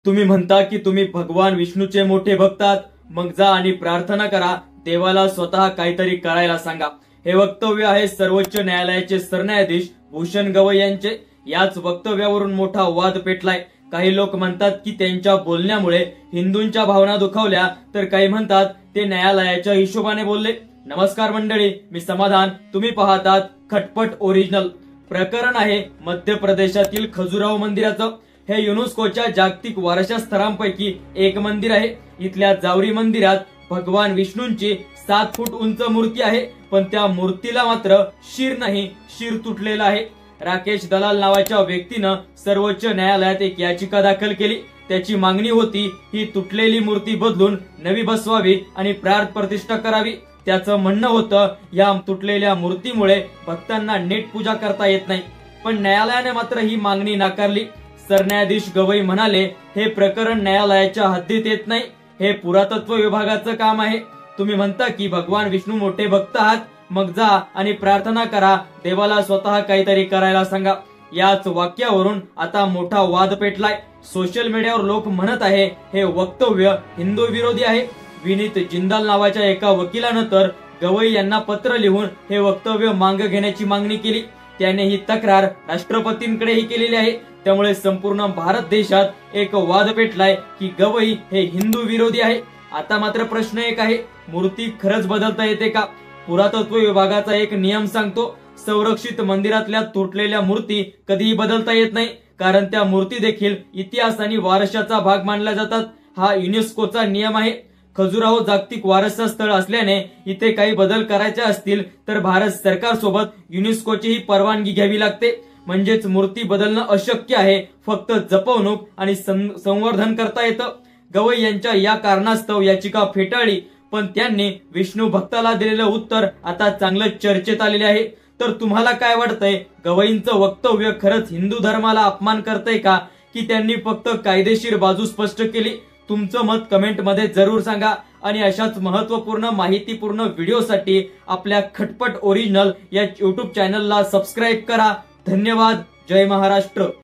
तुम्ही म्हणता की तुम्ही भगवान विष्णूचे मोठे भक्त आहात, मग जा आणि प्रार्थना करा, देवाला स्वतः काहीतरी करायला सांगा. हे वक्तव्य आहे सर्वोच्च न्यायालयाचे सरन्यायाधीश भूषण गवई यांचे. याच वक्तव्यावरून मोठा वाद पेटलाय. काही लोक म्हणतात की त्यांच्या बोलण्यामुळे हिंदूंच्या भावना दुखावल्या, तर काही म्हणतात ते न्यायालयाच्या हिशोबाने बोलले. नमस्कार मंडळी, मी समाधान, तुम्ही पाहतात खटपट ओरिजिनल. प्रकरण आहे मध्य प्रदेशातील खजुराहो मंदिराचं. हे युनेस्कोच्या जागतिक वारसा स्थळांपैकी एक मंदिर आहे. इथल्या जावरी मंदिरात भगवान विष्णूंची 7 फूट उंच मूर्ती आहे, पण त्या मूर्तीला मात्र शिर नाही, शिर तुटलेला आहे. राकेश दलाल नावाच्या व्यक्तीनं सर्वोच्च न्यायालयात एक याचिका दाखल केली. त्याची मागणी होती ही तुटलेली मूर्ती बदलून नवी बसवावी आणि प्राण प्रतिष्ठा करावी. त्याचं म्हणणं होतं या तुटलेल्या मूर्तीमुळे भक्तांना नीट पूजा करता येत नाही. पण न्यायालयाने मात्र ही मागणी नाकारली. सरन्यायाधीश गवई म्हणाले, हे प्रकरण न्यायालयाच्या हद्दीत येत नाही, हे पुरातत्व विभागाचं काम आहे. तुम्ही म्हणता की भगवान विष्णू मोठे भक्त आहात, मग जा आणि प्रार्थना करा, देवाला स्वतः काहीतरी करायला सांगा. याच वाक्यावरून आता मोठा वाद पेटलाय. सोशल मीडियावर लोक म्हणत आहे हे वक्तव्य हिंदू विरोधी आहे. विनीत जिंदाल नावाच्या एका वकिलानं तर गवई यांना पत्र लिहून हे वक्तव्य मागे घेण्याची मागणी केली. त्याने ही तक्रार राष्ट्रपतींकडेही केलेली आहे. त्यामुळे संपूर्ण भारत देशात एक वाद पेटलाय की गवई हे हिंदू विरोधी आहे. आता मात्र प्रश्न एक आहे, मूर्ती खरंच बदलता येते का? पुरातत्व विभागाचा एक नियम सांगतो, संरक्षित मंदिरातल्या तुटलेल्या मूर्ती कधीही बदलता येत नाही, कारण त्या मूर्ती देखील इतिहास आणि वारशाचा भाग मानल्या जातात. हा युनेस्कोचा नियम आहे. खजुराहो जागतिक वारसा स्थळ असल्याने इथे काही बदल करायचे असतील तर भारत सरकार सोबत युनेस्कोचीही परवानगी घ्यावी लागते. म्हणजेच मूर्ती बदलणं अशक्य आहे, फक्त जपवणूक आणि संवर्धन करता येतं. गवई यांच्या या कारणास्तव याचिका फेटाळली, पण त्यांनी विष्णू भक्ताला दिलेलं उत्तर आता चांगलं चर्चेत आलेले आहे. तर तुम्हाला काय वाटतंय, गवईंचं वक्तव्य खरंच हिंदू धर्माला अपमान करतंय का, की त्यांनी फक्त कायदेशीर बाजू स्पष्ट केली? तुमचं मत कमेंट मध्ये जरूर सांगा. आणि अशाच महत्वपूर्ण माहितीपूर्ण व्हिडिओसाठी आपल्या खटपट ओरिजिनल या युट्यूब चॅनलला सबस्क्राईब करा. धन्यवाद. जय महाराष्ट्र.